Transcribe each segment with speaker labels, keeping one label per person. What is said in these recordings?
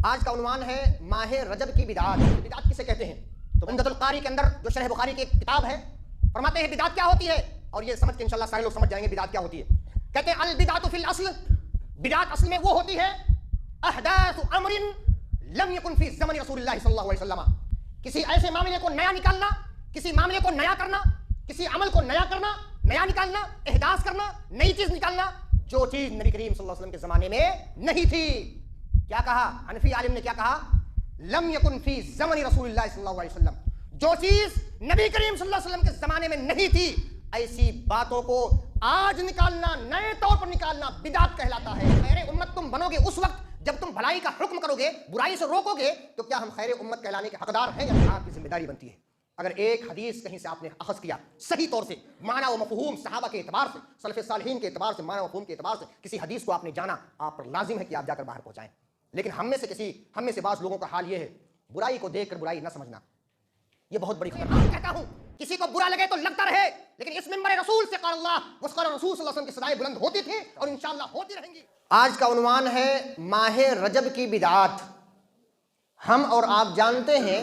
Speaker 1: आज का उन्वान है माह रजब की बिदात। बिदात किसे कहते हैं? तो उम्दतुल कारी के अंदर जो शरह बुखारी की एक किताब है, फरमाते हैं बिदात क्या होती है, और ये समझ के इंशाल्लाह सारे लोग समझ जाएंगे बिदात क्या होती है। कहते हैं अल बिदातु फिल अस्ल, बिदात असल में वो होती है अहदासु अमरिन लम यकुन फी ज़मानि रसूलिल्लाह सल्लल्लाहु अलैहि वसल्लम, किसी ऐसे मामले को नया निकालना, किसी मामले को नया करना, किसी अमल को नया करना, नया निकालना, एहदास करना, नई चीज निकालना, जो चीज नबी करीम सल्लल्लाहु अलैहि वसल्लम के जमाने में नहीं थी। क्या कहा हनफी आलिम ने? क्या कहा? लम यकुन फी ज़मानि रसूलिल्लाह सल्लल्लाहु अलैहि वसल्लम, जो चीज नबी करीम सल्लल्लाहु अलैहि वसल्लम के जमाने में नहीं थी, ऐसी बातों को आज निकालना, नए तौर पर निकालना बिदात कहलाता है। खैर उम्मत तुम बनोगे उस वक्त जब तुम भलाई का हुक्म करोगे, बुराई से रोकोगे, तो क्या हम खैर उम्मत कहलाने के हकदार हैं या नहीं? आपकी जिम्मेदारी बनती है। अगर एक हदीस कहीं से आपने अखज़ किया सही तौर से, माना व मफ़हूम सहाबा के एतबार से, सलफ़े सालिहीन के एतबार से, माना व मफ़हूम के एतबार से किसी हदीस को आपने जाना, आप पर लाजिम है कि आप जाकर बाहर पहुंचाएं। लेकिन हम में से बाज़ लोगों का हाल ये है, बुराई को देखकर बुराई न समझना, ये बहुत बड़ी खतरनाक। कहता हूं किसी को बुरा लगे तो लगता रहे, लेकिन इस मिंबर रसूल से क़ाल अल्लाह व क़ाल रसूल सल्लल्लाहु अलैहि वसल्लम की सदाएं बुलंद होती थी और इंशाअल्लाह होती रहेंगी। आज का उन्वान है माह रजब की बिदात। हम और आप जानते हैं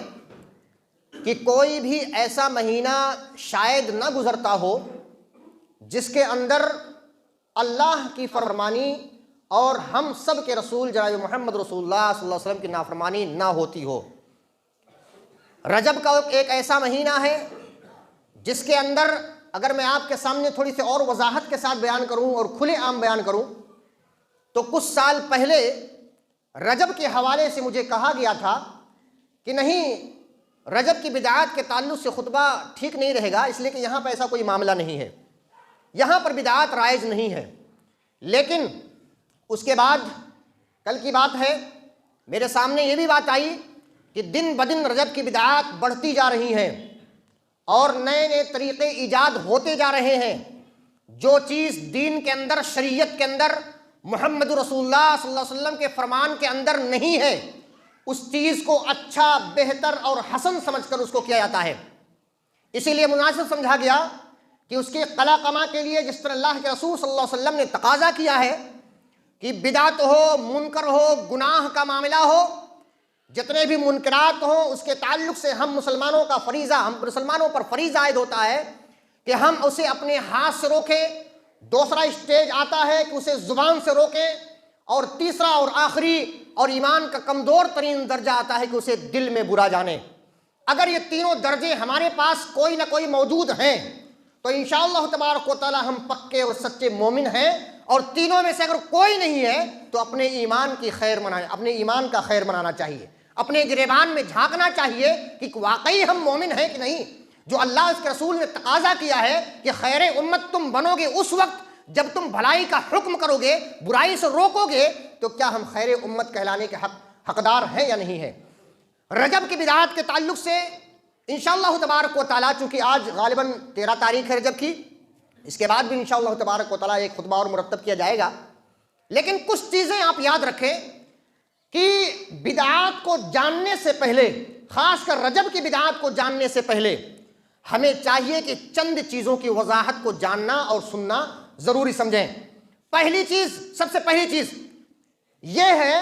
Speaker 1: कि कोई भी ऐसा महीना शायद न गुजरता हो जिसके अंदर अल्लाह की फरमानी और हम सब के रसूल जनाब मोहम्मद रसूलुल्लाह सल्लल्लाहु अलैहि वसल्लम की नाफरमानी ना होती हो। रजब का एक ऐसा महीना है जिसके अंदर अगर मैं आपके सामने थोड़ी सी और वजाहत के साथ बयान करूं और खुले आम बयान करूं, तो कुछ साल पहले रजब के हवाले से मुझे कहा गया था कि नहीं, रजब की बिदात के ताल्लुक से खुतबा ठीक नहीं रहेगा, इसलिए कि यहाँ पर ऐसा कोई मामला नहीं है, यहाँ पर बिदात राइज नहीं है। लेकिन उसके बाद कल की बात है, मेरे सामने ये भी बात आई कि दिन ब दिन रजब की बिदात बढ़ती जा रही हैं और नए नए तरीक़े ईजाद होते जा रहे हैं। जो चीज़ दीन के अंदर, शरीयत के अंदर, मुहम्मद रसूलुल्लाह सल्लल्लाहु अलैहि वसल्लम के फरमान के अंदर नहीं है, उस चीज़ को अच्छा, बेहतर और हसन समझकर उसको किया जाता है। इसीलिए मुनासिब समझा गया कि उसके कला कमा के लिए जिस तरह अल्लाह के रसूल सल्लल्लाहु अलैहि वसल्लम ने तकाजा किया है कि बिदात हो, मुनकर हो, गुनाह का मामला हो, जितने भी मुनकरात हों, उसके ताल्लुक से हम मुसलमानों का फरीज़ा, हम मुसलमानों पर फरीज़ा आयद होता है कि हम उसे अपने हाथ से रोकें। दूसरा स्टेज आता है कि उसे ज़ुबान से रोकें, और तीसरा और आखिरी और ईमान का कमज़ोर तरीन दर्जा आता है कि उसे दिल में बुरा जाने। अगर ये तीनों दर्जे हमारे पास कोई ना कोई मौजूद हैं तो इंशाअल्लाह तबारक व तआला हम पक्के और सच्चे मोमिन हैं। और तीनों में से अगर कोई नहीं है तो अपने ईमान की खैर मनाना, अपने ईमान का खैर मनाना चाहिए, अपने गिरेबान में झांकना चाहिए कि वाकई हम मोमिन हैं कि नहीं। जो अल्लाह उसके रसूल ने तकाजा किया है कि खैर उम्मत तुम बनोगे उस वक्त जब तुम भलाई का हुक्म करोगे, बुराई से रोकोगे, तो क्या हम खैर उम्मत कहलाने के हकदार हैं या नहीं है। रजब की बिदात के ताल्लुक से इंशाअल्लाह तबारक व तआला, चूँकि आज गालिबन 13 तारीख है रजब की, इसके बाद भी इंशाअल्लाह तबारक व तआला एक खुतबा और मुरतब किया जाएगा। लेकिन कुछ चीज़ें आप याद रखें कि बिदात को जानने से पहले, खासकर रजब की बिदात को जानने से पहले, हमें चाहिए कि चंद चीज़ों की वजाहत को जानना और सुनना ज़रूरी समझें। पहली चीज़, सबसे पहली चीज़ यह है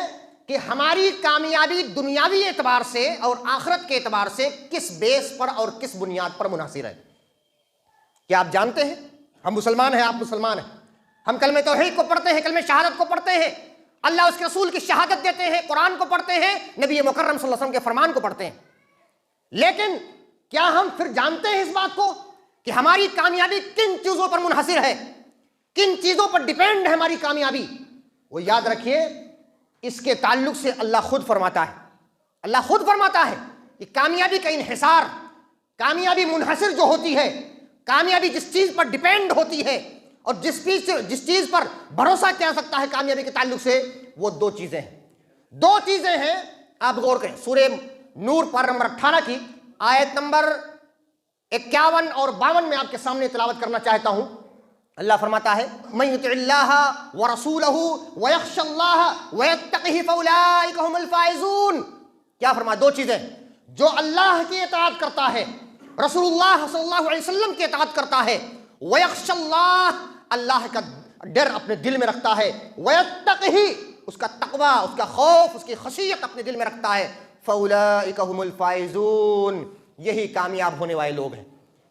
Speaker 1: कि हमारी कामयाबी दुनियावी एतबार से और आखिरत के एतबार से किस बेस पर और किस बुनियाद पर मुनहसिर है। क्या आप जानते हैं, हम मुसलमान हैं, आप मुसलमान हैं, हम कलमे तौहीद को पढ़ते हैं, कलमे शहादत को पढ़ते हैं, अल्लाह उसके रसूल की शहादत देते हैं, कुरान को पढ़ते हैं, नबी मुकर्रम सल्लल्लाहु अलैहि वसल्लम के फरमान को पढ़ते हैं। लेकिन क्या हम फिर जानते हैं इस बात को कि हमारी कामयाबी किन चीज़ों पर मुनहसिर है, किन चीज़ों पर डिपेंड है हमारी कामयाबी? वो याद रखिए, इसके ताल्लुक से अल्लाह खुद फरमाता है, अल्लाह खुद फरमाता है कि कामयाबी का इन्हिसार, कामयाबी मुनहसिर जो होती है, कामयाबी जिस चीज़ पर डिपेंड होती है और जिस चीज़ पर भरोसा किया जा सकता है कामयाबी के ताल्लुक से, वो दो चीज़ें हैं। दो चीज़ें हैं, आप गौर करें। सूरे नूर पर नंबर 18 की आयत नंबर 51 और 52 में आपके सामने तिलावत करना चाहता हूं। अल्लाह फरमाता है, मन युतिइल्लाह व रसूलहु व यख्शल्लाह व यत्तक़िहि फउलाइका हुमुल फाइज़ून। क्या फरमा? दो चीज़ें, जो अल्लाह की इताअत करता है, रसूलुल्लाह सल्लल्लाहु अलैहि वसल्लम की इताअत करता है, व यख्शल्लाह, अल्लाह का डर अपने दिल में रखता है, व यत्तक़िहि, उसका तकवा, उसका खौफ, उसकी खशियत अपने दिल में रखता है, फउलाइका हुमुल फाइजून, यही कामयाब होने वाले लोग हैं,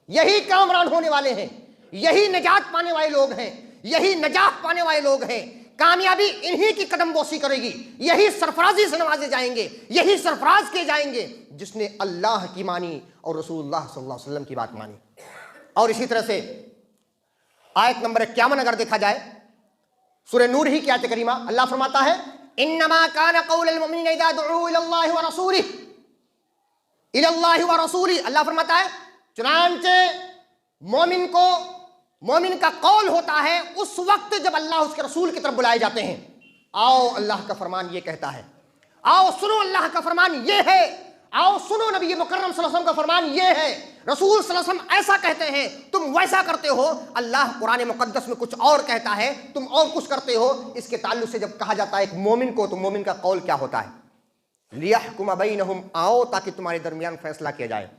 Speaker 1: यही कामरान होने वाले हैं, यही नजात पाने वाले लोग हैं, यही नजात पाने वाले लोग हैं। कामयाबी इन्हीं की कदम बोसी करेगी, यही सरफराजी से नवाजे जाएंगे, यही सरफराज किए जाएंगे जिसने अल्लाह की मानी और रसूलुल्लाह सल्लल्लाहु अलैहि वसल्लम की बात मानी। और इसी तरह से आयत नंबर 51 अगर देखा जाए, सूरह नूर ही की आयत करीमा, अल्लाह फरमाता है इन्नमा कान कौलुल मुमिनीन इज़ा दुऊ इलल्लाहि व रसूलिही, अल्लाह फरमाता है चुनांचे मोमिन का कौल होता है उस वक्त जब अल्लाह उसके रसूल की तरफ बुलाए जाते हैं। आओ अल्लाह का फरमान ये कहता है, आओ सुनो अल्लाह का फरमान ये है, आओ सुनो नबी मुकर्रम सल्लल्लाहु अलैहि वसल्लम का फरमान ये है, रसूल सल्लल्लाहु अलैहि वसल्लम ऐसा कहते हैं, तुम वैसा करते हो, अल्लाह कुरान मुकद्दस में कुछ और कहता है, तुम और कुछ करते हो। इसके ताल्लुक से जब कहा जाता है एक मोमिन को, तो मोमिन का कौल क्या होता है? लियहकुम बैनहुम, आओ ताकि तुम्हारे दरमियान फैसला किया जाए।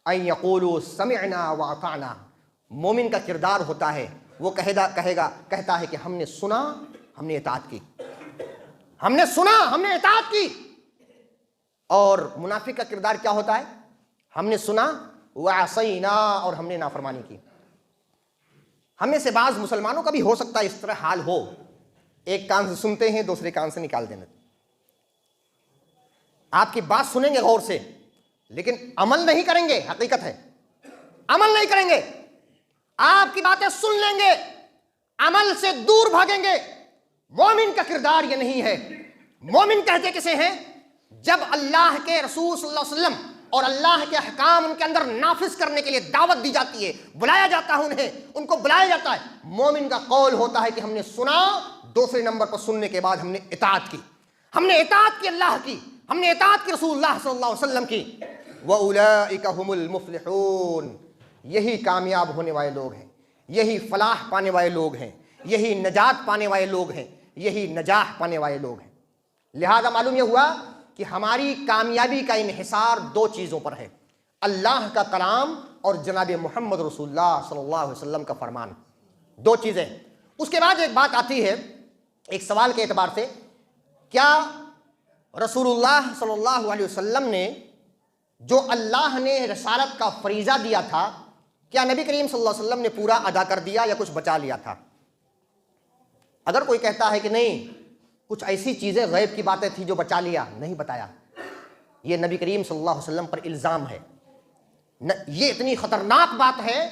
Speaker 1: अन यक़ूलू समिअना व अताना, मोमिन का किरदार होता है वो कहता है कि हमने सुना, हमने इताअत की, हमने सुना, हमने इताअत की। और मुनाफिक का किरदार क्या होता है? हमने सुना व असैना, और हमने नाफरमानी की। हमें से बाज मुसलमानों का भी हो सकता है इस तरह हाल हो, एक कान से सुनते हैं दूसरे कान से निकाल देने, आपकी बात सुनेंगे गौर से लेकिन अमल नहीं करेंगे, हकीकत है अमल नहीं करेंगे, आपकी बातें सुन लेंगे, अमल से दूर भागेंगे। मोमिन का किरदार ये नहीं है। मोमिन कहते किसे हैं? जब अल्लाह के रसूल सल्लल्लाहु अलैहि वसल्लम और अल्लाह के अहकाम उनके अंदर नाफिज करने के लिए दावत दी जाती है, बुलाया जाता है उन्हें, उनको बुलाया जाता है, मोमिन का कौल होता है कि हमने सुना, दूसरे नंबर पर सुनने के बाद हमने इताअत की, हमने इताअत की अल्लाह की, हमने इताअत की रसूलुल्लाह सल्लल्लाहु अलैहि वसल्लम की। व उलाइका हुमुल मुफ्लिहून, यही कामयाब होने वाले लोग हैं, यही फलाह पाने वाले लोग हैं, यही नजात पाने वाले लोग हैं, यही नजाह पाने वाले लोग हैं। लिहाजा मालूम यह हुआ कि हमारी कामयाबी का इन्हिसार दो चीज़ों पर है, अल्लाह का कलाम और जनाब मोहम्मद रसूलुल्लाह सल्लल्लाहु अलैहि वसल्लम का फरमान, दो चीज़ें। उसके बाद एक बात आती है एक सवाल के एतबार से, क्या रसूलुल्लाह सल्लल्लाहु अलैहि वसल्लम ने जो अल्लाह ने रिसालत का फरीज़ा दिया था, क्या नबी करीम सल्लल्लाहु अलैहि वसल्लम ने पूरा अदा कर दिया या कुछ बचा लिया था? अगर कोई कहता है कि नहीं, कुछ ऐसी चीज़ें गैब की बातें थी जो बचा लिया, नहीं बताया, ये नबी करीम सल्लल्लाहु अलैहि वसल्लम पर इल्ज़ाम है। ये इतनी ख़तरनाक बात है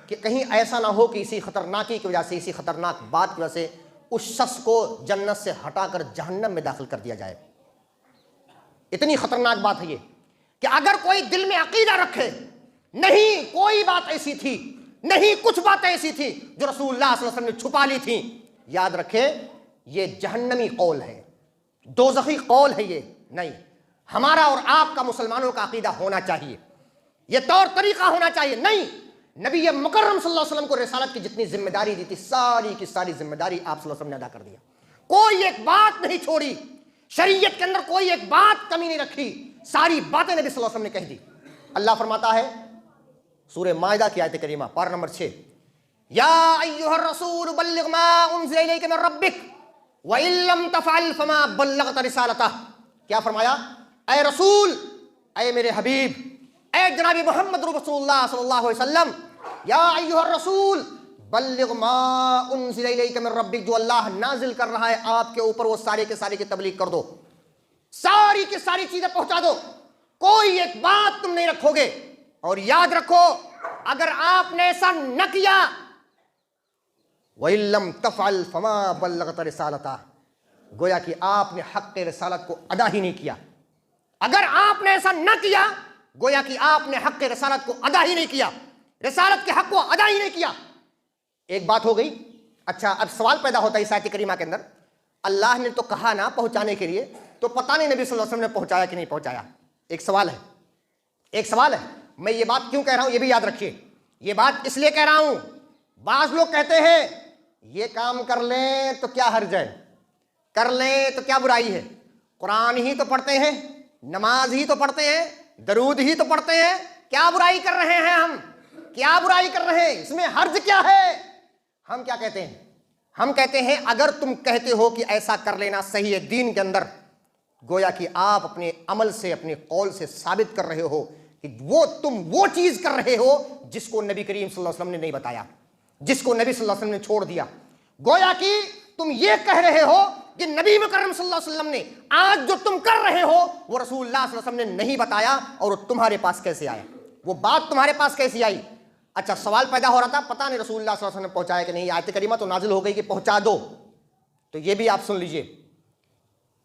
Speaker 1: कि कहीं ऐसा ना हो कि इसी ख़तरनाकी की वजह से, इसी ख़तरनाक बात की वजह से उस शख्स को जन्नत से हटाकर जहन्नम में दाखिल कर दिया जाए। इतनी ख़तरनाक बात है ये कि अगर कोई दिल में अकीदा रखे, नहीं कोई बात ऐसी थी, नहीं कुछ बातें ऐसी थी जो रसूलुल्लाह सल्लल्लाहु अलैहि वसल्लम ने छुपा ली थी, याद रखे ये जहन्नमी कौल है, दोज़खी कौल है ये। नहीं, हमारा और आपका मुसलमानों का अकीदा होना चाहिए, ये तौर तरीका होना चाहिए। नहीं, नबी मुकर्रम सल्लल्लाहु अलैहि वसल्लम को रिसालत की जितनी जिम्मेदारी दी थी, सारी की सारी जिम्मेदारी आप सल्लल्लाहु अलैहि वसल्लम ने अदा कर दिया, कोई एक बात नहीं छोड़ी, शरीयत के अंदर कोई एक बात कमी नहीं रखी, सारी बातें नबी सल्लल्लाहु अलैहि वसल्लम ने कह दी। अल्लाह फरमाता है सूरह माइदा की आयत करीमा पारा नंबर 6, या अय्युहर रसूल बल्लिग मा उनज़िला इलैका मिन रब्बिक व इल्लम तफ़अल फमा बल्लगत रिसालतह। क्या फरमाया? ऐ रसूल, ऐ मेरे हबीब, ऐ जनाबी मोहम्मद रसूलुल्लाह सल्लल्लाहु अलैहि वसल्लम, या अय्युहर रसूल बल्लिग मा उनज़िला इलैका मिन रब्बिक, जो अल्लाह नाजिल कर रहा है आपके ऊपर वो सारे के सारे की तबलीग कर दो, सारी की सारी चीजें पहुंचा दो, कोई एक बात तुम नहीं रखोगे। और याद रखो, अगर आपने ऐसा न किया, वइल्लम तफ़अल फमा बल्लगत रिसालता, गोया कि आपने हक़ रिसालत को अदा ही नहीं किया। अगर आपने ऐसा न किया, गोया कि आपने हक़ रिसालत को अदा ही नहीं किया, रिसालत के हक़ को अदा ही नहीं किया। एक बात हो गई। अच्छा, अब सवाल पैदा होता है इस आयत करीमा के अंदर, अल्लाह ने तो कहा ना पहुंचाने के लिए, तो पता नहीं नबी सल्लल्लाहु अलैहि वसल्लम ने पहुंचाया कि नहीं पहुंचाया। एक सवाल है, एक सवाल है। मैं ये बात क्यों कह रहा हूं ये भी याद रखिए, ये बात इसलिए कह रहा हूं, बाज लोग कहते हैं ये काम कर लें तो क्या हर्ज है, कर लें तो क्या बुराई है, कुरान ही तो पढ़ते हैं, नमाज ही तो पढ़ते हैं, दरूद ही तो पढ़ते हैं, क्या बुराई कर रहे हैं हम, क्या बुराई कर रहे हैं, इसमें हर्ज क्या है? हम क्या कहते हैं? हम कहते हैं अगर तुम कहते हो कि ऐसा कर लेना सही है दीन के अंदर, गोया कि आप अपने अमल से, अपने कौल से साबित कर रहे हो कि तुम वो चीज कर रहे हो जिसको नबी करीम सल्लल्लाहु अलैहि वसल्लम ने नहीं बताया, जिसको नबी सल्लल्लाहु अलैहि वसल्लम ने छोड़ दिया। गोया कि तुम ये कह रहे हो कि नबी मुकर्रम सल्लल्लाहु अलैहि वसल्लम ने आज जो तुम कर रहे हो वो रसूलुल्लाह सल्लल्लाहु अलैहि वसल्लम ने नहीं बताया, और वो तुम्हारे पास कैसे आया, वो बात तुम्हारे पास कैसी आई। अच्छा, सवाल पैदा हो रहा था, पता नहीं रसूलुल्लाह सल्लल्लाहु अलैहि वसल्लम ने पहुंचाया कि नहीं। आयत करीमा तो नाजिल हो गई कि पहुंचा दो, तो ये भी आप सुन लीजिए।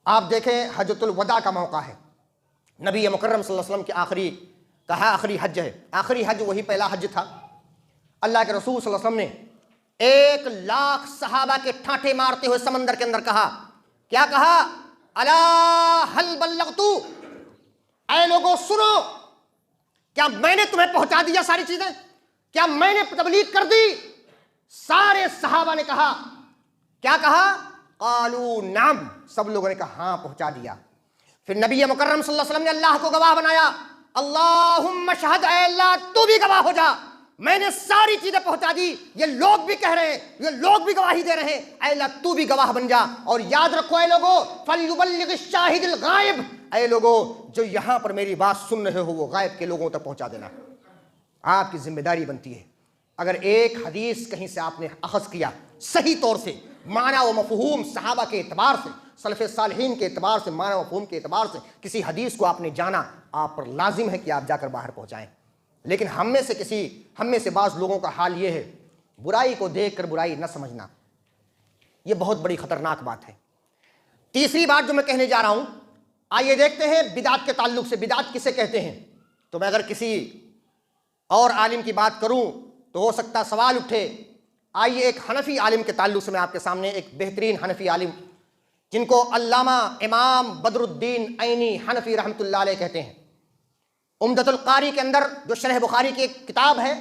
Speaker 1: आप देखें, हज्जतुल वदा का मौका है, नबी मुकर्रम सल्लल्लाहु अलैहि वसल्लम की आखिरी हज है। आखिरी हज वही पहला हज था। अल्लाह के रसूल सल्लल्लाहु अलैहि वसल्लम ने 1 लाख सहाबा के ठाठे मारते हुए समंदर के अंदर कहा, क्या कहा? अला हल बल्लगतु, ऐ लोगों सुनो, क्या मैंने तुम्हें पहुंचा दिया सारी चीजें? क्या मैंने तबलीग कर दी? सारे सहाबा ने कहा, क्या कहा? कालू नाम, सब लोगों ने कहा हां पहुंचा दिया। फिर नबी मुकर्रम सल्लल्लाहु अलैहि वसल्लम ने अल्लाह को गवाह बनाया, अल्लाहुम्मा शहद, ऐ अल्लाह तू भी गवाह हो जा, मैंने सारी चीजें पहुंचा दी। ये लोग भी कह रहे हैं, ये लोग भी गवाही दे रहे हैं, ऐ अल्लाह तू भी गवाह बन जा। और याद रखो ऐ लोगों, फलयुबल्लिग शाहिदुल गायब, ऐ लोगों जो यहां पर मेरी बात सुन रहे हो वो गायब के लोगों तक पहुंचा देना, आपकी जिम्मेदारी बनती है। अगर एक हदीस कहीं से आपने अखज़ किया सही तौर से, माना व मफहूम सहाबा के एतबार से, सलफ़े सालिहीन के एतबार से, माना व मफहूम के एतबार से किसी हदीस को आपने जाना, आप पर लाजिम है कि आप जाकर बाहर पहुंचाएं। लेकिन हम में से बाज़ लोगों का हाल ये है, बुराई को देख कर बुराई न समझना, यह बहुत बड़ी खतरनाक बात है। तीसरी बात जो मैं कहने जा रहा हूं, आइए देखते हैं बिदात के ताल्लुक से, बिदात किसे कहते हैं। तो मैं अगर किसी और आलिम की बात करूं तो हो सकता सवाल उठे। आइए एक हनफी आलिम के ताल्लुक से मैं आपके सामने, एक बेहतरीन हनफी आलिम जिनको अल्लामा इमाम बदरुद्दीन ऐनी हनफी रहमतुल्लाह अलैह कहते हैं, उम्दतुल कारी के अंदर जो शरह बुखारी की एक किताब है,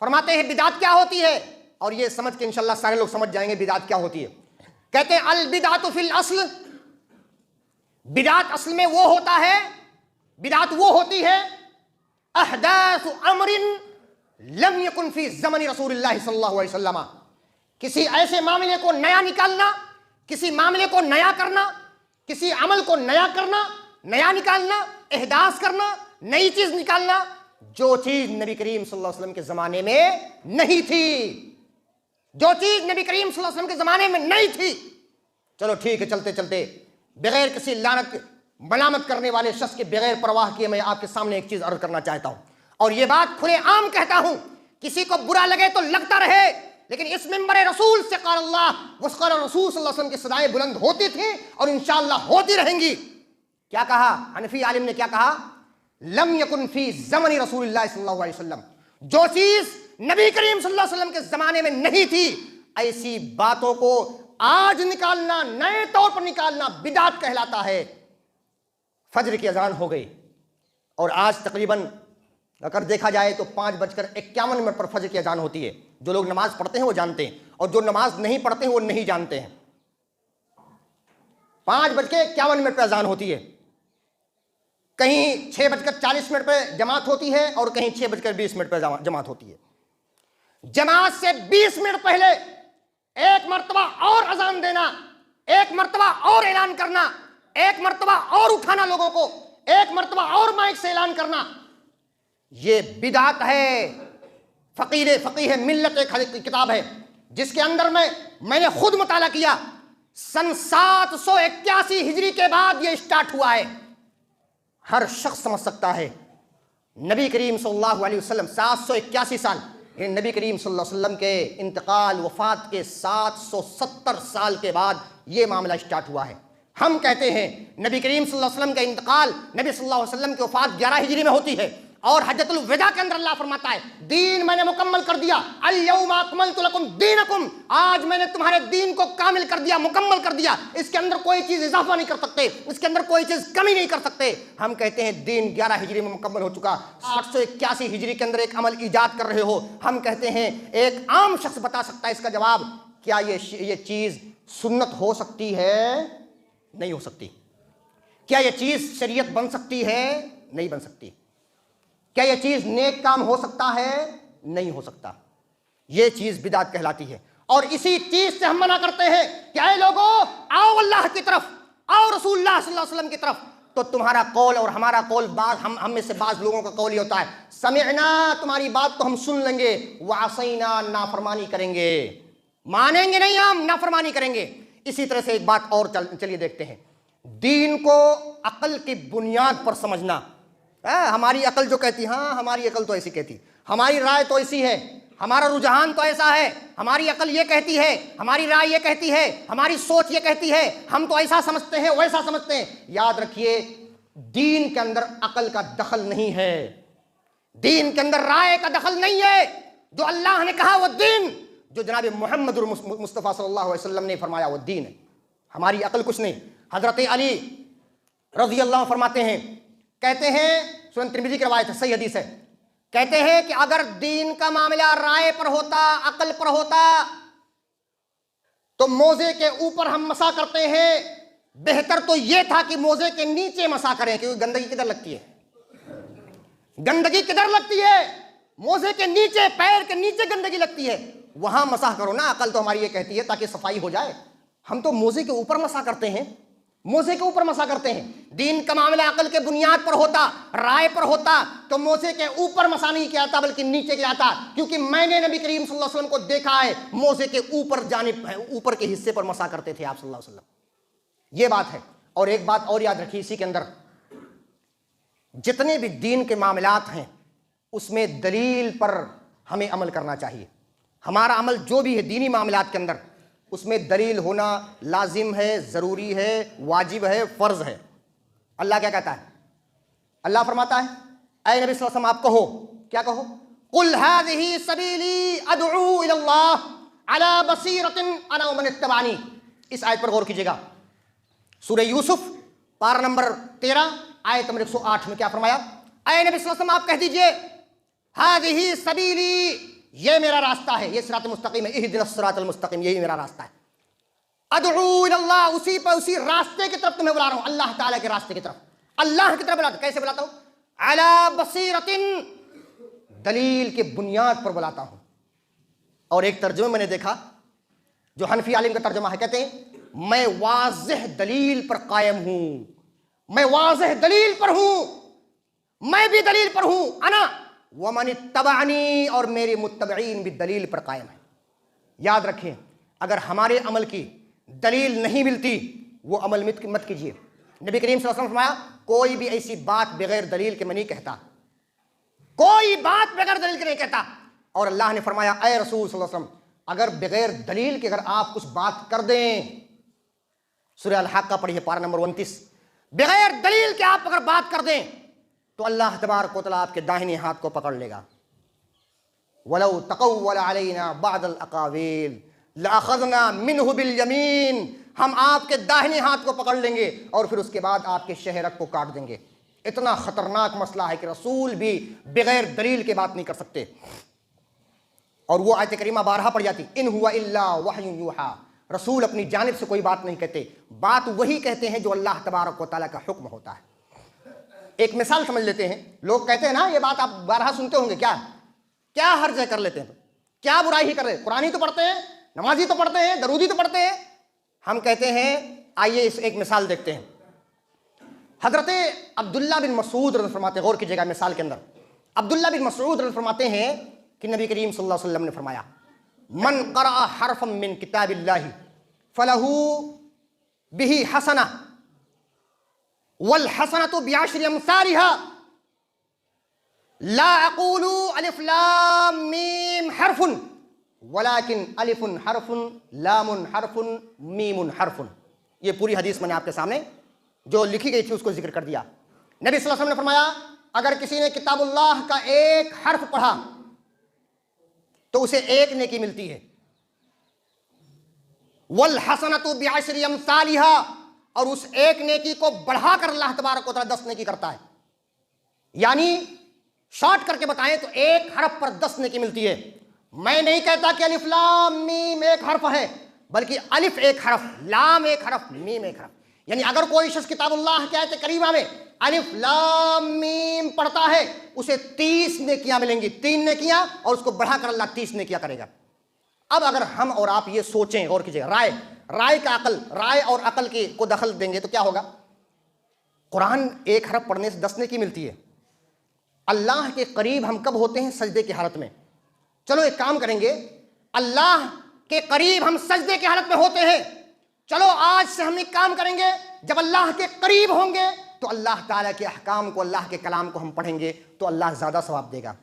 Speaker 1: फरमाते हैं बिदात क्या होती है, और ये समझ के इंशाल्लाह सारे लोग समझ जाएंगे बिदात क्या होती है। कहते हैं अल बिदातु फिल अस्ल, बिदात असल में वो होता है, बिदात वो होती है, अहदासु अमरिन लम यकुन फी ज़मनी रसूलिल्लाह सल्लल्लाहु अलैहि वसल्लम, किसी ऐसे मामले को नया निकालना, किसी मामले को नया करना, किसी अमल को नया करना, नया निकालना, एहदास करना, नई चीज निकालना, जो चीज नबी करीम सल्लल्लाहु अलैहि वसल्लम के जमाने में नहीं थी, जो चीज नबी करीम सल्लल्लाहु अलैहि वसल्लम के जमाने में नहीं थी। चलो ठीक है, चलते चलते बगैर किसी लानत मलामत करने वाले शख्स के बगैर परवाह किए मैं आपके सामने एक चीज अर्ज करना चाहता हूं, और यह बात खुले आम कहता हूं, किसी को बुरा लगे तो लगता रहे, लेकिन इस मिंबर रसूल से क़ाल अल्लाह व क़ाल रसूल सल्लल्लाहु अलैहि वसल्लम की सदाएं बुलंद होती थी और इंशाअल्लाह होती रहेंगी। क्या कहा हनफी आलिम ने, क्या कहा? लम यकुन फी ज़मनी रसूलिल्लाह सल्लल्लाहु अलैहि वसल्लम, जो चीज नबी करीम सल्लल्लाहु अलैहि वसल्लम के जमाने में नहीं थी, ऐसी बातों को आज निकालना, नए तौर पर निकालना बिदात कहलाता है। फजर की अजान हो गई और आज तकरीबन अगर देखा जाए तो 5:51 पर फजर की अजान होती है। जो लोग नमाज पढ़ते हैं वो जानते हैं, और जो नमाज नहीं पढ़ते हैं वो नहीं जानते हैं। 5:51 पर अजान होती है, कहीं 6:40 पर जमात होती है और कहीं 6:20 पर जमात होती है। जमात से 20 मिनट पहले एक मर्तबा और अजान देना, एक मर्तबा और ऐलान करना, एक मर्तबा और उठाना लोगों को, एक मर्तबा और माइक से ऐलान करना, ये बिदात है। फकीह मिल्लत एक किताब है जिसके अंदर मैंने खुद मुताला किया, सन 781 हिजरी के बाद ये स्टार्ट हुआ है। हर शख्स समझ सकता है नबी करीम सल्लल्लाहु अलैहि वसल्लम 781 साल, नबी करीम सल्लल्लाहु अलैहि वसल्लम के इंतकाल वफात के 770 साल के बाद ये मामला स्टार्ट हुआ है। हम कहते हैं नबी करीम सल्लल्लाहु अलैहि वसल्लम का इंतकाल, नबी सल्लल्लाहु अलैहि वसल्लम की वफात 11 हिजरी में होती है, और हज्जतुल विदा के अंदर अल्लाह फरमाता है दीन मैंने मुकम्मल कर दिया, अल यौमा अकमलतु लकुम दीनकुम, आज मैंने तुम्हारे दीन को कामिल कर दिया, मुकम्मल कर दिया। इसके अंदर कोई चीज इजाफा नहीं कर सकते, इसके अंदर कोई चीज कमी नहीं कर सकते। हम कहते हैं दीन 11 हिजरी में मुकम्मल हो चुका, 881 हिजरी के अंदर एक अमल ईजाद कर रहे हो। हम कहते हैं एक आम शख्स बता सकता है इसका जवाब, क्या ये चीज सुन्नत हो सकती है? नहीं हो सकती। क्या यह चीज शरीयत बन सकती है? नहीं बन सकती। क्या यह चीज नेक काम हो सकता है? नहीं हो सकता। यह चीज बिदात कहलाती है। और इसी चीज से हम मना करते हैं कि ऐ लोगों, आओ अल्लाह की तरफ, आओ रसूलुल्लाह सल्लल्लाहु अलैहि वसल्लम की तरफ। तो तुम्हारा कौल और हमारा कौल, बात हम में से बाज लोगों का कौल ही होता है, समिअना, तुम्हारी बात तो हम सुन लेंगे, वासैना, नाफरमानी करेंगे, मानेंगे नहीं, हम नाफरमानी करेंगे। इसी तरह से एक बात और चलिए देखते हैं, दीन को अकल की बुनियाद पर समझना। हमारी अकल जो कहती, हाँ हमारी अकल तो ऐसी कहती, हमारी राय तो ऐसी है, हमारा रुझान तो ऐसा है, हमारी अकल ये कहती है, हमारी राय ये कहती है, हमारी सोच ये कहती है, हम तो ऐसा समझते हैं, वैसा समझते हैं। याद रखिए, दीन के अंदर अकल का दखल नहीं है, दीन के अंदर राय का दखल नहीं है। जो अल्लाह ने कहा वो दीन, जो जनाब मोहम्मद मुस्तफ़ा सल्लल्लाहु अलैहि वसल्लम ने फरमाया वो दीन है, हमारी अकल कुछ नहीं। हजरत अली रज़ी अल्लाह फरमाते हैं, कहते हैं, सुनन तिरमिज़ी की रवायत है, सही हदीस है, कहते हैं कि अगर दीन का मामला राय पर होता, अकल पर होता, तो मोजे के ऊपर हम मसा करते हैं, बेहतर तो यह था कि मोजे के नीचे मसा करें, क्योंकि गंदगी किधर लगती है, गंदगी किधर लगती है, मोजे के नीचे, पैर के नीचे गंदगी लगती है, वहां मसाह करो ना। अकल तो हमारी ये कहती है ताकि सफाई हो जाए, हम तो मोजे के ऊपर मसा करते हैं, मोजे के ऊपर मसा करते हैं। दीन का मामला अकल के बुनियाद पर होता, राय पर होता, तो मोजे के ऊपर मसा नहीं किया जाता बल्कि नीचे किया जाता, क्योंकि मैंने नबी करीम सल्लल्लाहु अलैहि वसल्लम को देखा है, मोजे के ऊपर जानिब, ऊपर के हिस्से पर मसा करते थे आप सल्लल्लाहु अलैहि वसल्लम। ये बात है। और एक बात और याद रखिए, इसी के अंदर जितने भी दीन के मामलात हैं उसमें दलील पर हमें अमल करना चाहिए। हमारा अमल जो भी है दीनी मामलात के अंदर, उसमें दलील होना लाजिम है, ज़रूरी है, वाजिब है, फ़र्ज़ है। अल्लाह क्या कहता है? अल्लाह फरमाता है, ऐ नबी सल्लल्लाहु अलैहि वसल्लम आप कहो, क्या कहो? कुल हाज़िही सबीली अदऊ इलल्लाह अला बसीरतिन अना व मन इत्तबानी। इस आयत पर गौर कीजिएगा, सूरह यूसुफ पारा नंबर 13 आयत नंबर 108 में क्या फरमाया? ऐ नबी सल्लल्लाहु अलैहि वसल्लम आप कह दीजिए, हाज़िही सबीली, ये मेरा रास्ता है, ये सिरात मुस्तकीम है, इहदिनस सिरातल मुस्तकीम, यही मेरा रास्ता है। अदऊ इलल्लाह, उसी पर, उसी रास्ते की तरफ तुम्हें बुला रहा हूं, अल्लाह ताला के रास्ते की तरफ, अल्लाह की तरफ बुलाता। कैसे बुलाता हूं? अला बसीरतिन, दलील के बुनियाद पर बुलाता हूं। और एक तर्जुमे मैंने देखा जो हनफी आलिम का तर्जुमा है, कहते हैं मैं वाज़ेह दलील पर कायम हूं, मैं वाज़ेह दलील पर हूं, मैं भी दलील पर हूं, अना वमन इत्तबानी, और मेरे मुत्तबईन भी दलील पर कायम है। याद रखें, अगर हमारे अमल की दलील नहीं मिलती, वो अमल मत कीजिए। नबी करीम सल्लल्लाहु अलैहि वसल्लम फरमाया, कोई भी ऐसी बात बगैर दलील के मैं नहीं कहता, कोई बात बगैर दलील के नहीं कहता। और अल्लाह ने फरमाया, ऐ रसूल सल्लल्लाहु अलैहि वसल्लम, अगर बगैर दलील के अगर आप कुछ बात कर दें, सूरह अल-हक़्क़ा पढ़िए पारा नंबर 29, बगैर दलील के आप अगर बात कर दें तो अल्लाह तबारक व तआला आपके दाहिने हाथ को पकड़ लेगा। वलौ तक़व्वल अलैना बअदल अक़ावील लअख़ज़ना मिन्हु बिल यमीन, हम आपके दाहिने हाथ को पकड़ लेंगे और फिर उसके बाद आपके शहरक को काट देंगे। इतना खतरनाक मसला है कि रसूल भी बगैर दलील के बात नहीं कर सकते। और वो आयत करीमा बारहा पड़ जाती, इन हुआ इल्ला वहयुन यूहा, रसूल अपनी जानिब से कोई बात नहीं कहते, बात वही कहते हैं जो अल्लाह तबारक व तआला का हुक्म होता है। एक मिसाल समझ लेते हैं। लोग कहते हैं ना, ये बात आप बारहा सुनते होंगे, क्या क्या हर्ज है कर लेते हैं, क्या बुराई ही कर रहे हैं, कुरानी तो पढ़ते हैं, नमाजी तो पढ़ते हैं, दरूदी तो पढ़ते हैं। हम कहते हैं आइए इस एक मिसाल देखते हैं। हजरत अब्दुल्ला बिन मसूद रज़ियल्लाहु फरमाते, गौर कीजिएगा मिसाल के अंदर, अब्दुल्ला बिन मसूद फरमाते हैं कि नबी करीम सल्लल्लाहु अलैहि वसल्लम ने फरमाया, मन क़रअ हरफ़न मिन किताबिल्लाहि फलहू बिही हसना वल हसनतु बिअशरि अमसालिहा ला अक़ूलु अलिफ लाम मीम हरफुन वलाकिन अलिफुन हरफुन लामुन हरफुन मीमुन हरफुन। ये पूरी हदीस मैंने आपके सामने जो लिखी गई थी उसको जिक्र कर दिया। नबी सल्लल्लाहु अलैहि वसल्लम ने फरमाया, अगर किसी ने किताबुल्लाह का एक हर्फ पढ़ा तो उसे एक नेकी मिलती है, वल हसनतु बिअशरि अमसालिहा, और उस एक नेकी को बढ़ाकर अल्लाह तबारक व तआला 10 नेकी करता है। यानी शॉर्ट करके बताएं तो एक हरफ पर 10 नेकी मिलती है। मैं नहीं कहता कि अलिफ लाम मीम एक हरफ है, बल्कि अलिफ एक हरफ, लाम एक हरफ, मीम एक हरफ। यानी अगर कोई शख्स किताबुल्लाह की आयत करीमा में अलिफ लाम मीम पढ़ता है, उसे 30 नेकियां मिलेंगी, 3 नेकियां, और उसको बढ़ाकर अल्लाह 30 नेकियां करेगा। अब अगर हम और आप ये सोचें, गौर कीजिएगा, राय और अकल के को दखल देंगे तो क्या होगा? कुरान 1 हरफ पढ़ने से 10 नेकी मिलती है। अल्लाह के करीब हम कब होते हैं? सजदे की हालत में। चलो एक काम करेंगे, अल्लाह के करीब हम सजदे की हालत में होते हैं। चलो आज से हम एक काम करेंगे, जब अल्लाह के करीब होंगे तो अल्लाह ताला के अहकाम को, अल्लाह के कलाम को हम पढ़ेंगे तो अल्लाह ज़्यादा सवाब देगा।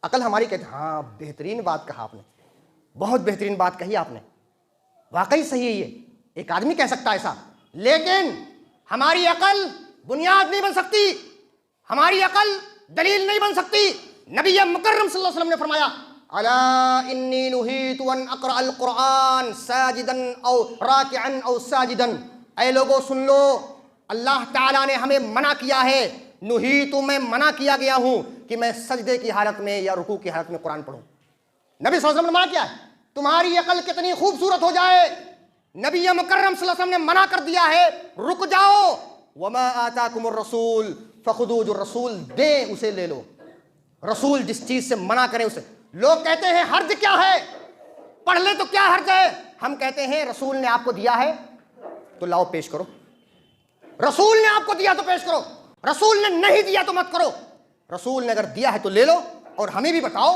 Speaker 1: अकल हमारी कहती हाँ बेहतरीन बात कहा आपने, बहुत बेहतरीन बात कही आपने, वाकई सही है ये, एक आदमी कह सकता है ऐसा। लेकिन हमारी अकल बुनियाद नहीं बन सकती, हमारी अकल दलील नहीं बन सकती। नबी मुकर्रम सल्लल्लाहु अलैहि वसल्लम ने फरमाया, अला इन्नी नुहीतु अन अक़रा अल कुरान साजिदन औ राकिअन औ साजिदन। ऐ लोगों सुन लो, अल्लाह ताला ने हमें मना किया है, नुहीतु मैं मना किया गया हूं कि मैं सजदे की हालत में या रुकू की हालत में कुरान पढ़ूं। नबी सल्लल्लाहु अलैहि वसल्लम ने मना किया है। तुम्हारी अकल कितनी खूबसूरत हो जाए, नबी मुकर्रम सल्लल्लाहु अलैहि वसल्लम ने मना कर दिया है, रुक जाओ। वमा आताकुमुर रसूल फखुदू, जो रसूल दे उसे ले लो। रसूल जिस चीज से मना करे उसे। लोग कहते हैं हर्ज क्या है, पढ़ ले तो क्या हर्ज है? हम कहते हैं रसूल ने आपको दिया है तो लाओ पेश करो, रसूल ने आपको दिया तो पेश करो, रसूल ने नहीं दिया तो मत करो। रसूल ने अगर दिया है तो ले लो, और हमें भी बताओ,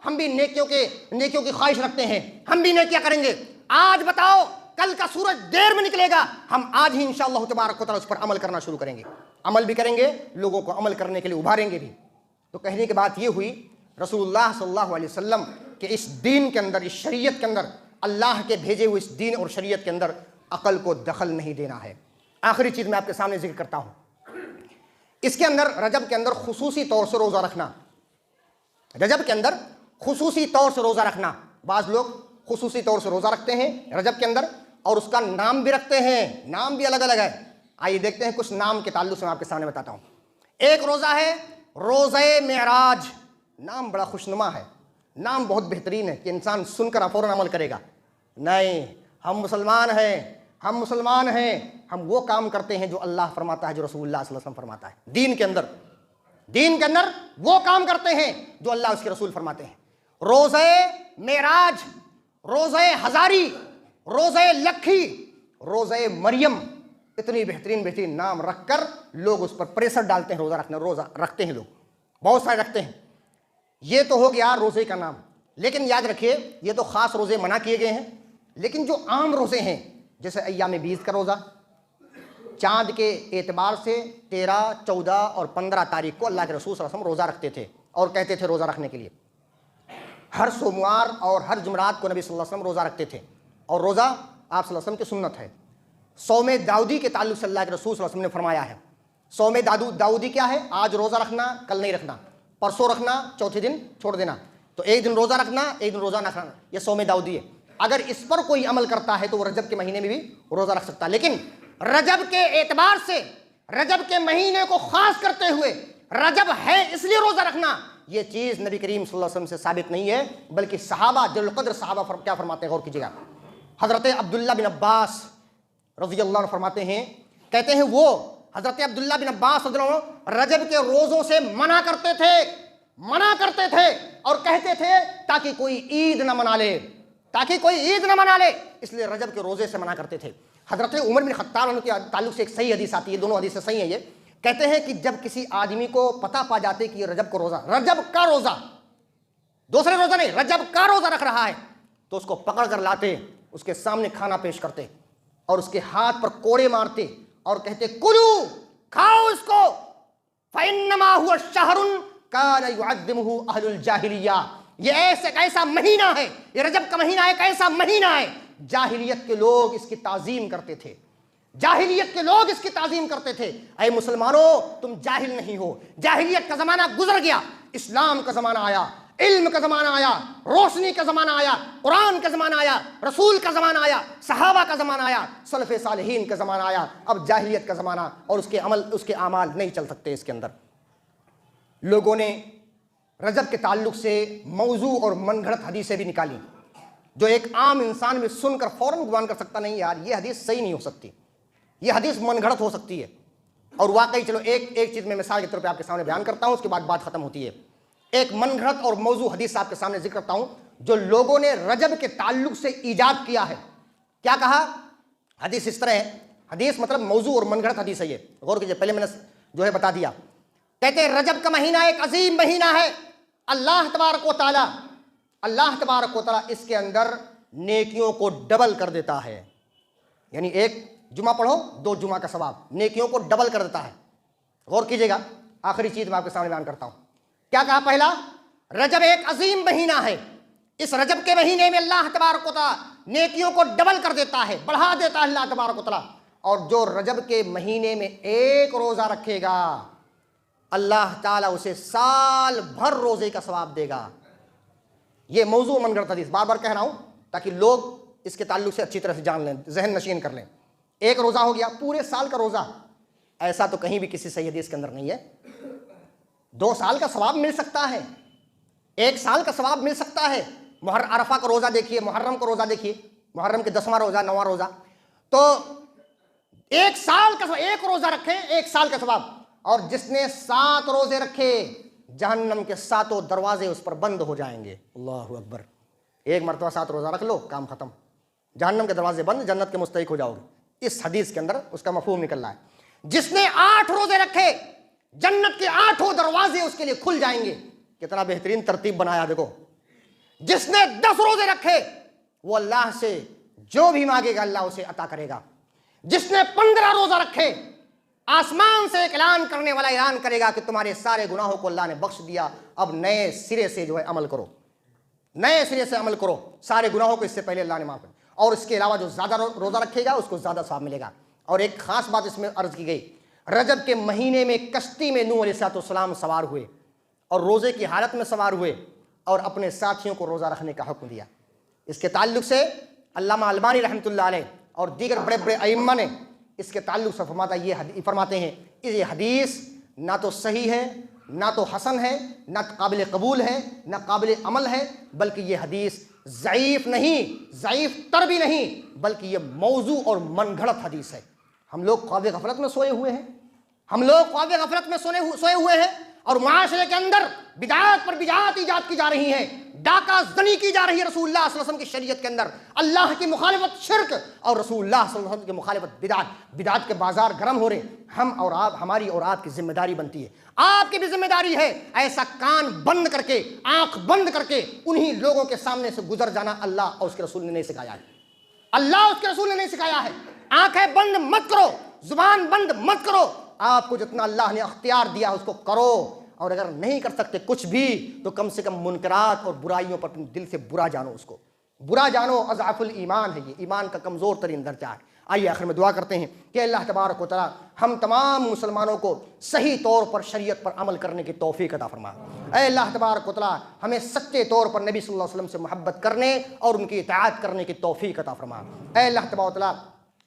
Speaker 1: हम भी नेकियों की ख्वाहिश रखते हैं, हम भी नेकियां करेंगे। आज बताओ, कल का सूरज देर में निकलेगा, हम आज ही इंशाअल्लाह तबारक व तआला उस पर अमल करना शुरू करेंगे, अमल भी करेंगे, लोगों को अमल करने के लिए उभारेंगे भी। तो कहने की बात ये हुई, रसूलुल्लाह सल्लल्लाहु अलैहि वसल्लम के इस दीन के अंदर, इस शरीयत के अंदर, अल्लाह के भेजे हुए इस दीन और शरीयत के अंदर अकल को दखल नहीं देना है। आखिरी चीज़ मैं आपके सामने जिक्र करता हूँ, इसके अंदर रजब के अंदर खुसूसी तौर से रोज़ा रखना, रजब के अंदर खुसूसी तौर से रोज़ा रखना। बाज़ लोग खुसूसी तौर से रोज़ा रखते हैं रजब के अंदर, और उसका नाम भी रखते हैं, नाम भी अलग अलग है। आइए देखते हैं कुछ नाम के ताल्लुक से मैं आपके सामने बताता हूँ। एक रोज़ा है रोज़े मेराज, नाम बड़ा खुशनुमा है, नाम बहुत बेहतरीन है कि इंसान सुनकर फ़ौरन अमल करेगा। नहीं, हम मुसलमान हैं, हम वो काम करते हैं जो अल्लाह फरमाता है, जो रसूलुल्लाह सल्लल्लाहु अलैहि वसल्लम फरमाता है। दीन के अंदर वो काम करते हैं जो अल्लाह उसके रसूल फरमाते हैं। रोज़े मेराज, रोज़े हज़ारी, रोज़े लखी, रोज़े मरियम, इतनी बेहतरीन नाम रखकर लोग उस पर प्रेशर डालते हैं। रोज़ा रखते हैं लोग, बहुत सारे रखते हैं। ये तो हो गया रोज़े का नाम, लेकिन याद रखिए ये तो ख़ास रोज़े मना किए गए हैं। लेकिन जो आम रोज़े हैं, जैसे अय्याम बीज का रोज़ा, चाँद के एतबार से 13, 14 और 15 तारीख को अल्लाह के रसूल सल्लल्लाहु अलैहि वसल्लम रोज़ा रखते थे और कहते थे रोज़ा रखने के लिए। हर सोमवार और हर जुमरात को नबी सल्लल्लाहु अलैहि वसल्लम रोज़ा रखते थे, और रोज़ा आप सल्लल्लाहु अलैहि वसल्लम की सुन्नत है। सौमे दाऊदी के ताल्लुक से अल्लाह के रसूल सल्लल्लाहु अलैहि वसल्लम ने फरमाया है, सौमे दाऊदी क्या है? आज रोज़ा रखना, कल नहीं रखना, परसों रखना, चौथे दिन छोड़ देना। तो एक दिन रोज़ा रखना, एक दिन रोज़ा ना रखना, यह सौमे दाऊदी है। अगर इस पर कोई अमल करता है तो वो रजब के महीने में भी रोज़ा रख सकता है। लेकिन रजब के एतबार से, रजब के महीने को खास करते हुए, रजब है इसलिए रोज़ा रखना, ये चीज़ नबी करीम सल्लल्लाहु अलैहि वसल्लम से साबित नहीं है, बल्कि सहाबा, जुल क़द्र सहाबा क्या फरमाते हैं, गौर कीजिएगा। हज़रत अब्दुल्ला बिन अब्बास रज़ियल्लाहु अन्हु फरमाते हैं, कहते हैं वो हज़रत अब्दुल्ला बिन अब्बास रज़ियल्लाहु अन्हु रजब के रोज़ों से मना करते थे और कहते थे ताकि कोई ईद न मना ले, इसलिए रजब के रोज़े से मना करते थे। हज़रत उमर बिन ख़त्ताब के ताल्लुक से एक सही हदीस आती है, दोनों हदीसें सही हैं। ये कहते हैं कि जब किसी आदमी को पता पा जाते कि ये रजब का रोज़ा, दूसरे रोज़ा नहीं, रजब का रोज़ा रख रहा है, तो उसको पकड़ कर लाते, उसके सामने खाना पेश करते और उसके हाथ पर कोड़े मारते और कहते कुलू, खाओ इसको, फ़इन्नमा हुवा शहरुन कान युअज़्ज़िमुहु अहलुल जाहिलिया। ये ऐसा महीना है, ये रजब का महीना एक ऐसा महीना है, जाहिलियत के लोग इसकी ताज़ीम करते थे। ऐ मुसलमानों, तुम जाहिल नहीं हो, जाहिलियत का ज़माना गुजर गया, इस्लाम का ज़माना आया, इल्म का ज़माना आया, रोशनी का ज़माना आया, कुरान का ज़माना आया, रसूल का ज़माना आया, सहाबा का ज़माना आया, सलफ़े सालिहीन का ज़माना आया। अब जाहिलियत का ज़माना और उसके अमाल नहीं चल सकते। इसके अंदर लोगों ने रजब के ताल्लुक से मौजू और मनगढ़ंत हदीसें भी निकाली, जो एक आम इंसान में सुनकर फ़ौरन गुमान कर सकता नहीं यार ये हदीस सही नहीं हो सकती, ये हदीस मनगढ़ंत हो सकती है। और वाकई चलो एक चीज़ मैं मिसाल के तौर पे आपके सामने बयान करता हूँ, उसके बाद बात ख़त्म होती है। एक मनगढ़ंत और मौजू हदीस आपके सामने जिक्र करता हूँ, जो लोगों ने रजब के ताल्लुक से ईजाद किया है। क्या कहा? हदीस इस तरह है, हदीस मतलब मौजू और मनगढ़ंत हदीस है ये, गौर कीजिए, पहले मैंने जो है बता दिया। कहते हैं रजब का महीना एक अजीम महीना है। अल्लाह तबारक व तआला इसके अंदर नेकियों को डबल कर देता है। यानी एक जुमा पढ़ो 2 जुमा का सवाब, नेकियों को डबल कर देता है। गौर कीजिएगा, आखिरी चीज मैं आपके सामने बयान करता हूं। क्या कहा? पहला, रजब एक अजीम महीना है। इस रजब के महीने में अल्लाह तबारक व तआला नेकियों को डबल कर देता है, बढ़ा देता है अल्लाह तबारक व तआला। और जो रजब के महीने में एक रोजा रखेगा, अल्लाह ताला उसे साल भर रोजे का सवाब देगा। ये मौजू मनगढ़ंत हदीस बार बार कह रहा हूं ताकि लोग इसके ताल्लुक से अच्छी तरह से जान लें, जहन नशीन कर लें। एक रोजा हो गया, पूरे साल का रोजा, ऐसा तो कहीं भी किसी सही हदीस के अंदर नहीं है। 2 साल का सवाब मिल सकता है, 1 साल का सवाब मिल सकता है। अरफा का रोजा देखिए, मुहर्रम का रोजा देखिए, मुहर्रम के 10वां रोजा, 9वां रोजा, तो 1 साल का, 1 रोजा रखे 1 साल का सवाब। और जिसने 7 रोजे रखे, जहन्नम के 7 दरवाजे उस पर बंद हो जाएंगे। अल्लाहु अकबर। एक मरतबा 7 रोजा रख लो, काम खत्म, जहन्नम के दरवाजे बंद, जन्नत के मुस्तहिक हो जाओगे। इस हदीस के अंदर उसका मफहूम निकल रहा है। जिसने 8 रोजे रखे, जन्नत के 8 दरवाजे उसके लिए खुल जाएंगे। कितना बेहतरीन तरतीब बनाया देखो। जिसने 10 रोजे रखे, वो अल्लाह से जो भी मांगेगा अल्लाह उसे अता करेगा। जिसने 15 रोजा रखे, आसमान से एक ऐलान करने वाला ऐलान करेगा कि तुम्हारे सारे गुनाहों को अल्लाह ने बख्श दिया, अब नए सिरे से जो है अमल करो, नए सिरे से अमल करो, सारे गुनाहों को इससे पहले अल्लाह ने माफ कर। और इसके अलावा जो ज्यादा रोजा रखेगा उसको ज्यादा सवाब मिलेगा। और एक खास बात इसमें अर्ज की गई, रजब के महीने में कश्ती में नूह अलैहिस्सलाम सवार हुए और रोजे की हालत में सवार हुए और अपने साथियों को रोजा रखने का हुक्म दिया। इसके ताल्लुक से अल्लामा अलबानी रहमतुल्लाह अलैह और दीगर बड़े बड़े अइम्मा ने इसके ताल्लुक से फरमाते हैं ये हदीस ना तो सही है, ना तो हसन है, ना काबिल कबूल है, ना काबिल अमल है, बल्कि ये हदीस ज़ईफ़ नहीं, ज़ईफ़ तर भी नहीं, बल्कि ये मौजू और मनगढ़ंत हदीस है। हम लोग ख्वाब गफलत में सोए हुए हैं, हम लोग ख्वाब गफलत में सोए हुए हैं और मुआशरे के अंदर बिदात पर बिदात ईजाद की जा रही है, डाका जनी की जा रही है रसूलुल्लाह सल्लल्लाहु अलैहि वसल्लम की शरीयत के अंदर। अल्लाह की मुखालिफत शिर्क और रसूलुल्लाह सल्लल्लाहु अलैहि वसल्लम की मुखालिफत बिदात। बिदात के बाजार गर्म हो रहे, हम और आप, हमारी और आपकी जिम्मेदारी बनती है, आपकी भी जिम्मेदारी है ऐसा कान बंद करके, आंख बंद करके उन्हीं लोगों के सामने से गुजर जाना। अल्लाह और उसके रसूल ने नहीं सिखाया है, अल्लाह उसके रसूल ने नहीं सिखाया है। आंखें बंद मत करो, जुबान बंद मत करो, आपको जितना अल्लाह ने अख्तियार दिया उसको करो। और अगर नहीं कर सकते कुछ भी तो कम से कम मुनकरात और बुराइयों पर तुम दिल से बुरा जानो, उसको बुरा जानो। अज़अफ़ुल ईमान है ये, ईमान का कमज़ोर तरीन दर्जा है। आइए आखिर में दुआ करते हैं कि अल्लाह तबारक व तआला हम तमाम मुसलमानों को सही तौर पर शरीयत पर अमल करने की तौफीक अता फरमा। ऐ अल्लाह तबारक व तआला हमें सच्चे तौर पर नबी सल्लल्लाहु अलैहि वसल्लम से मोहब्बत करने और उनकी इताअत करने की तौफीक अता फरमा। ऐ अल्लाह तबारक व तआला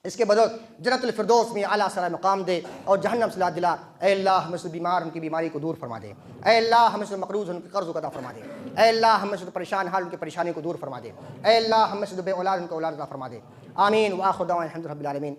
Speaker 1: इसके बदौलत जन्नतुल फिरदौस में आला सरा मकाम दे और जहन्नम से दिला। ऐ अल्लाह हमें से बीमार उनकी बीमारी को दूर फरमा दे। ऐ अल्लाह हमें से मकरूज उनके कर्ज़ को अता फरमा दे। ऐ अल्लाह हमें से परेशान हाल उनकी परेशानी को दूर फरमा दे। ऐ अल्लाह हमें से बे औलाद उनको औलाद अता फरमा दे। आमीन व आखिर दावाना अल्हम्दुलिल्लाहि रब्बिल आलमीन।